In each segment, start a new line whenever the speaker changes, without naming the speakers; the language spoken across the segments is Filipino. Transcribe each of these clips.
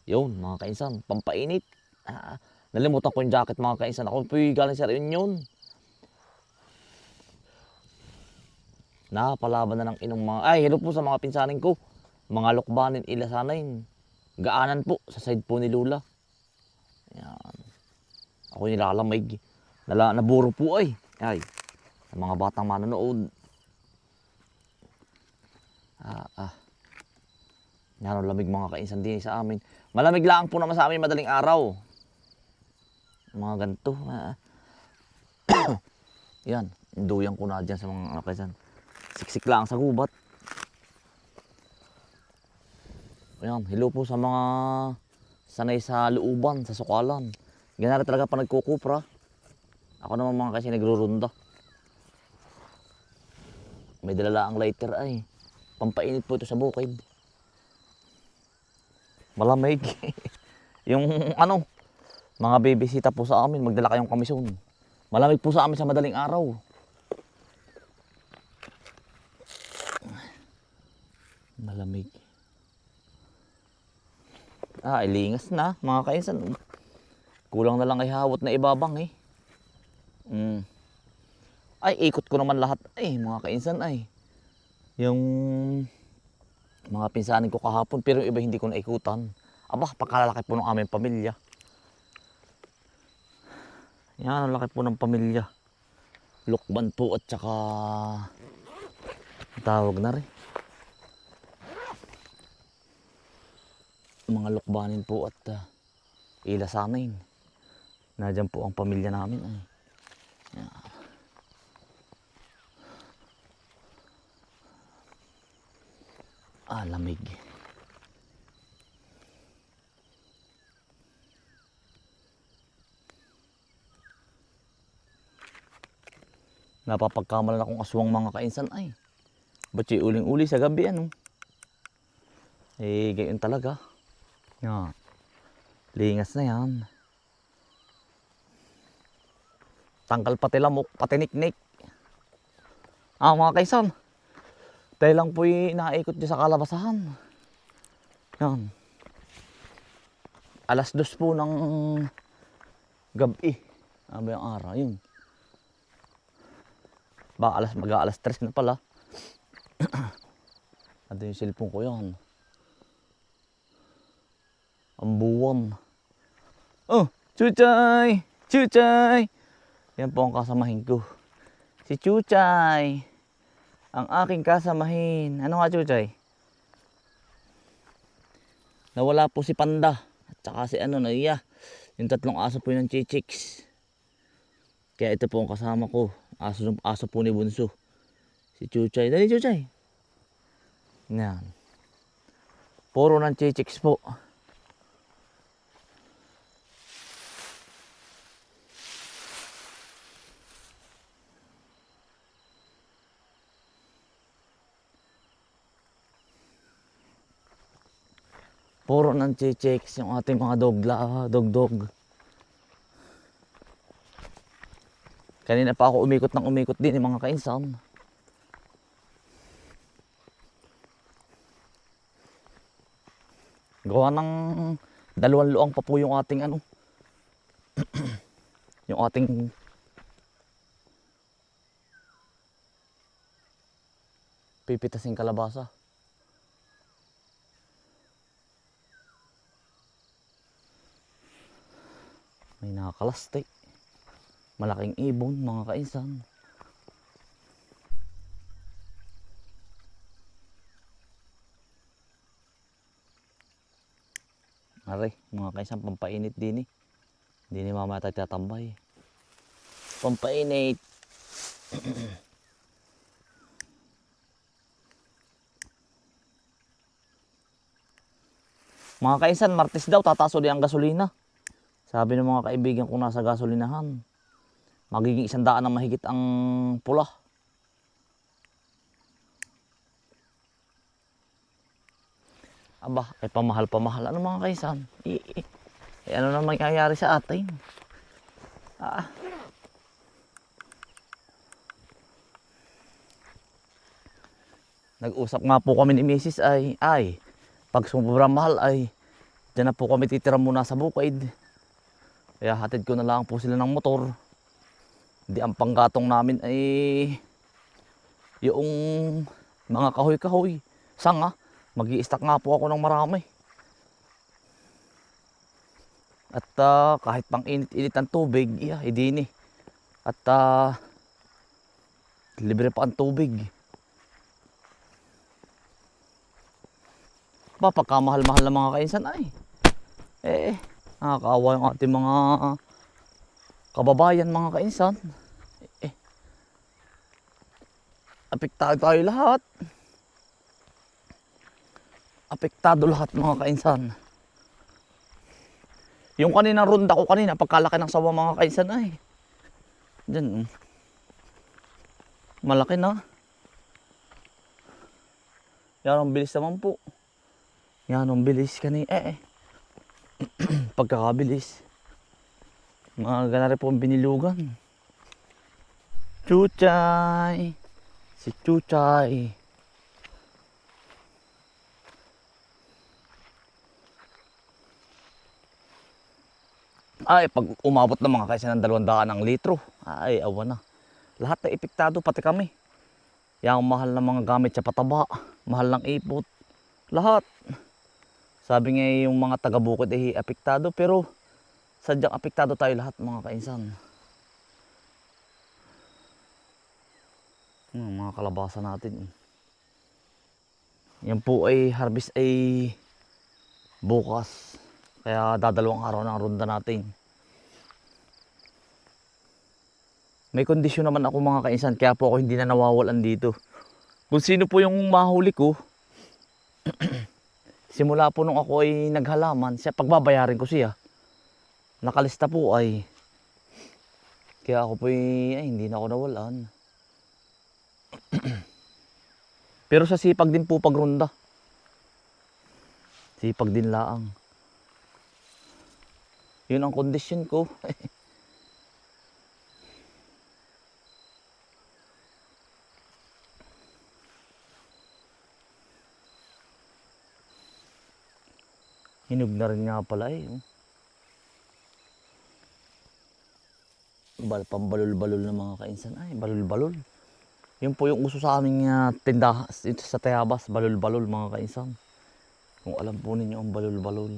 Yun, mga kainsan, pampainit. Nalimutan ko yung jacket, mga kainsan. Ako po galing sa Reunion. Napalaban na ng inong mga... Ay, hello po sa mga pinsanin ko. Mga lukbanin, ilasanayin. Gaanan po, sa side po ni Lula. Yan. Ako nilalamig. Naburo po ay. Ay, sa mga batang manonood. Yan ang lamig mga kainsan din sa amin. Malamig lang po naman sa amin madaling araw. Mga ganito. Yan, induyan ko na dyan sa mga kainsan. Siksik lang sa gubat. Ayan, hello po sa mga sanay sa looban, sa sukalan. Ganyan talaga pa nagkukupra. Ako naman mga kasi nagrurunda. May dalala ang lighter ay. Pampainit po ito sa bukid. Malamig. Yung ano, mga bibisita po sa amin, magdala kayong kamisyon. Malamig po sa amin sa madaling araw. Malamig. Ilingas na mga kainsan. Kulang na lang ay hawot na ibabang eh. Ay, ikot ko naman lahat ay mga kainsan ay. Yung mga pinsanin ko kahapon, pero yung iba hindi ko naikutan. Aba, pagkalalaki po ng aming pamilya. Yan, ang laki po ng pamilya. Lukban po at saka tawag na rin. Mga lukbanin po at ilasanain. Nadyan po ang pamilya namin ay. Yan. Lamig. Napapagkamalan akong aswang mga kainsan ay. Ba't yung uling-uli sa gabi ano? Eh, gayon talaga. Yan. Lingas na yan. Tangkal pati lamok, pati niknik. Mga kaisan. Dahil lang po'y naikot dyan sa kalabasahan. Yan. 2:00 po ng gabi. Ano ba yung araw? Yun. Mag-aalas 3 na pala. Ando yung cellphone ko yan. Ang buwan. Oh, Chuchay! Chuchay! Yan po ang kasamahin ko. Si Chuchay. Ang aking kasamahin. Ano nga Chuchay? Nawala po si Panda. At saka si Naiya. Yung 3 aso po ng Chichix. Kaya ito po ang kasama ko. Aso po ni Bunso. Si Chuchay. Dali Chuchay. Yan. Puro ng Chichix po. Puro ng Chichix yung ating mga dog. Kanina pa ako umikot din yung mga kainsan. Gawa ng 2 luang pa po yung ating yung ating pipitasing kalabasa. May nakakalastik. Malaking ibon mga kainsan. Aray, mga kainsan, pampainit din eh. Hindi ni mama tayo tatambay. Pampainit. Mga kainsan, Martes daw tataas ulit ang gasolina. Sabi ng mga kaibigan ko nasa gasolinahan. Magiging 100 na mahigit ang pula. Aba, ay pamahal. Ano mga kainsan? Ano na mangyayari sa atin? Nag-usap nga po kami ni Mrs. ay pag sobrang mahal ay Diyan na po kami titira muna sa bukid. Kaya hatid ko na lang po sila ng motor. Hindi ang panggatong namin ay yung mga kahoy-kahoy. Sanga, mag-i-stack nga po ako ng marami. At kahit pang init-init ang tubig, idini. At libre pa ang tubig. Pagkamahal-mahal na mga kainsan ay. Nakakaawa yung ating mga kababayan, mga kainsan. Apektado tayo lahat. Apektado lahat, mga kainsan. Yung kaninang ronda ko kanina, pagkalaki ng sawa, mga kainsan ay. Diyan. Malaki na. Yan ang bilis naman po. Yan ang bilis kanina. Pagkakabilis. Mga ganari po ang binilugan. Chuchay. Si Chuchay. Ay, pag umabot ng mga kainsan ng 200 ang litro, ay, awan na. Lahat na epektado, pati kami. Yang mahal na mga gamit sa pataba, mahal ng ipot, lahat. Sabi nga yung mga taga-bukid ay apektado, pero sadyang apektado tayo lahat, mga kainsan. Mga kalabasa natin. Yan po ay harvest ay bukas. Kaya dadalawang araw na ang ronda natin. May kondisyon naman ako, mga kainsan, kaya po ako hindi na nawawalan dito. Kung sino po yung mahuli ko, simula po nung ako ay naghalaman, siya pagbabayarin ko siya. Nakalista po ay. Kaya ako po ay hindi na ako nawalan. Pero sa sipag din po pagronda. Sipag din laang. Yun ang kondisyon ko. Hinog na rin nga pala eh. Pambalol-balol ng mga kainsan. Ay, balol-balol. Yun po yung uso sa aming tindahan sa Tayabas. Balol-balol, mga kainsan. Kung alam po ninyo ang balol-balol.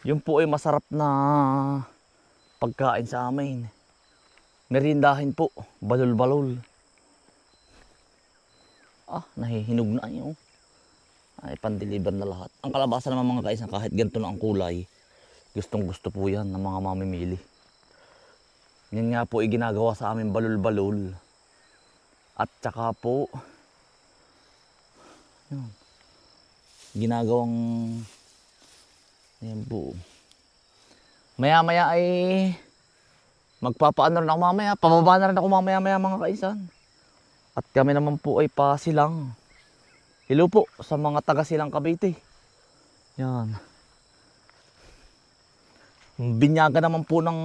Yun po ay masarap na pagkain sa amin. Merindahin po, balol-balol. Nahihinog na yun. Ay, pan-deliver na lahat. Ang kalabasa naman, mga kainsan, kahit ganito na ang kulay, gustong gusto po yan ng mga mamimili. Yan nga po ay ginagawa sa amin, balol-balol. At saka po, yun, ginagawang, yan po. Maya-maya ay magpapaano rin ako mamaya, pababa na rin ako mamaya-maya, mga kainsan. At kami naman po ay pasilang. Hello po sa mga taga Silang Cavite. Yan. Binyaga naman po ng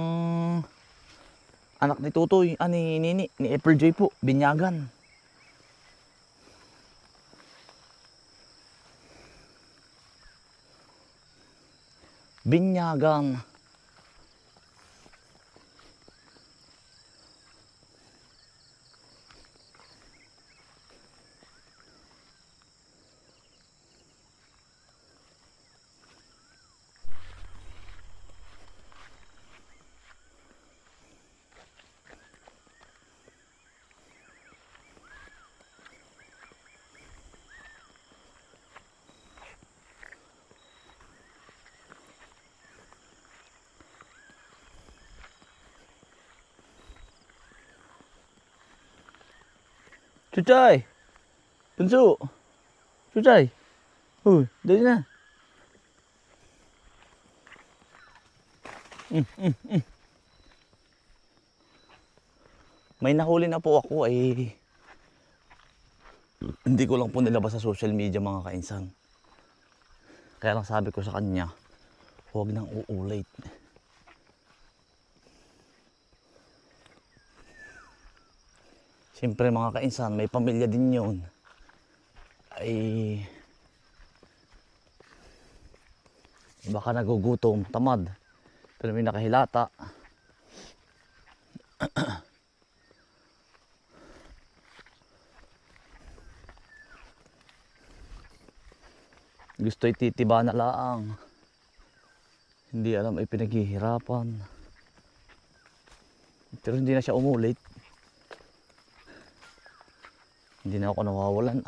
anak ni Tutoy, ni April Joy po, binyagan. Binyagan. Chuchay! Bunso! Chuchay! Uy, dali na. May nahuli na po ako ay hindi ko lang po nilabas sa social media, mga kainsan. Kaya lang sabi ko sa kanya, huwag nang uulit. Siyempre mga kainsan, may pamilya din yun. Ay baka nagugutom, tamad. Pero may nakahilata. Gusto ititiba na laang. Hindi alam ay pinaghihirapan. Pero hindi na siya umulit. Hindi na ako nawawalan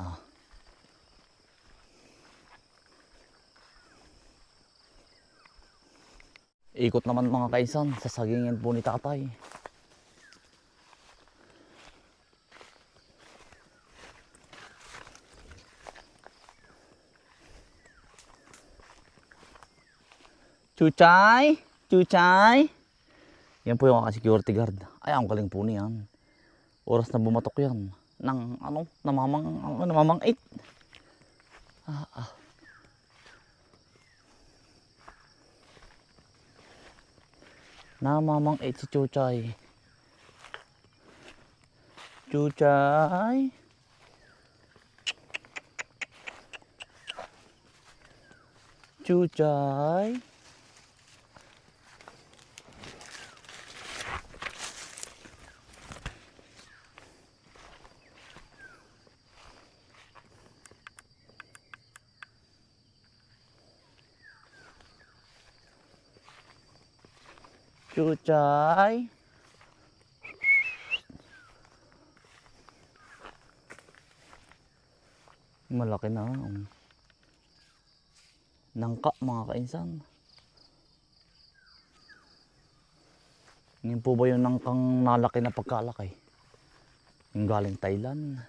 Ikot naman mga kaisan sa sagingin po ni tatay. Chuchay! Chuchay! Yan po yung security guard. Ay, ang galing po niyan. Oras na bumatok yan. Nang namamangit. Namamangit si Chuchay. Chuchay! Chuchay! Chuchay. Malaki na. Nangka mga kainsan. Yan po ba yung nangkang nalaki na pagkalaki? Yung galing Thailand.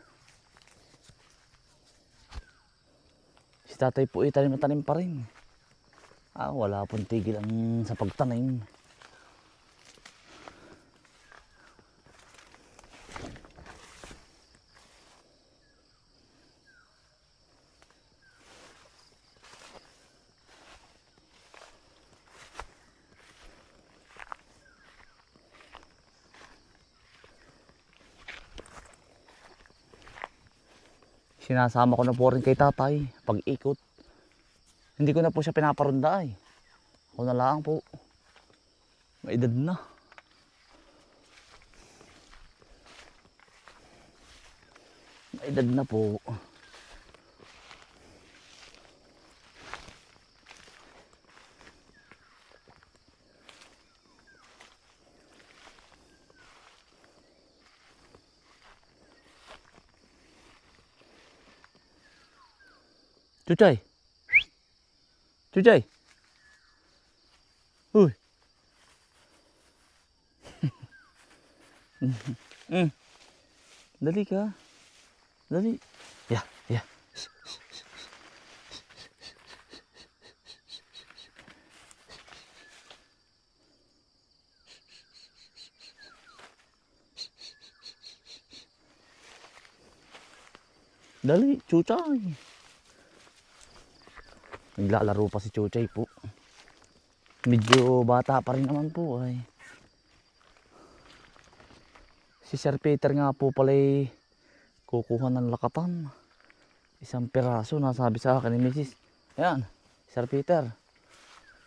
Si tatay po tanim na tanim pa rin. Wala pong tigil sa pagtanim. Sinasama ko na po rin kay tatay pag ikot. Hindi ko na po siya pinaparunda ay. Ako na lang po. May edad na. May edad na po. Chuchay. Chuchay. Uy. Dali ka. Dali. Ya, ya. Dali, Chuchay. Naglalaro pa si Chuchay po. Medyo bata pa rin naman po ay. Si Sir Peter nga po pala'y kukuha ng lakatan. Isang piraso nasabi sa akin ni Mrs. Ayan, Sir Peter.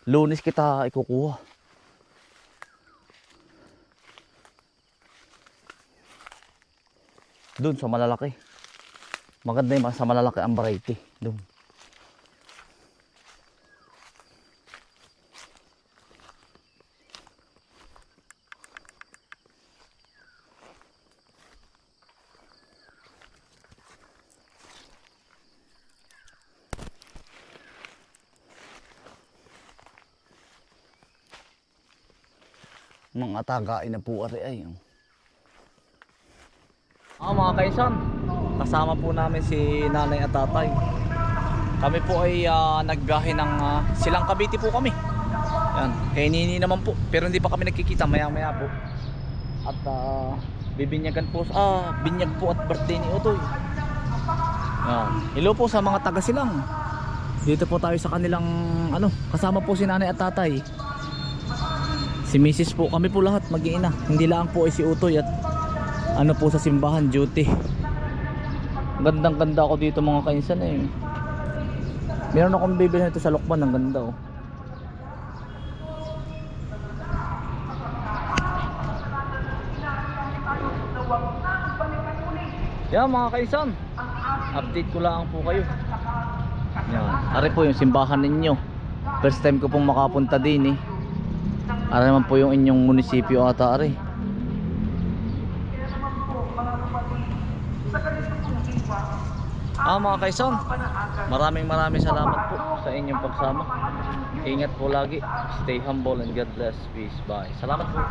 Lunes kita ikukuha. Doon sa malalaki. Maganda yung sa malalaki ang variety. Doon. Mga tagain na po ay. Mga kaisan, kasama po namin si nanay at tatay. Kami po ay naggahe ng Silang Cavite po kami. Yan, kay Nini naman po. Pero hindi pa kami nagkikita, maya maya po. At bibinyagan po, binyag po at birthday ni Utoy. Yan. Hello po sa mga taga Silang. Dito po tayo sa kanilang kasama po si nanay at tatay. Si Mrs. po, kami po lahat mag-iina. Hindi lang po ay si Utoy at ano po sa simbahan, duty. Gandang ganda ako dito mga kainsan eh. Meron akong bibili nito sa Lokban, ang ganda oh. Yan mga kainsan, update ko lang po kayo. Yan, ari po yung simbahan ninyo. First time ko pong makapunta din eh. Ari naman po yung inyong munisipyo ata ari. Mga kainsan, maraming salamat po sa inyong pagsama. Ingat po lagi, stay humble and God bless, peace, bye. Salamat po.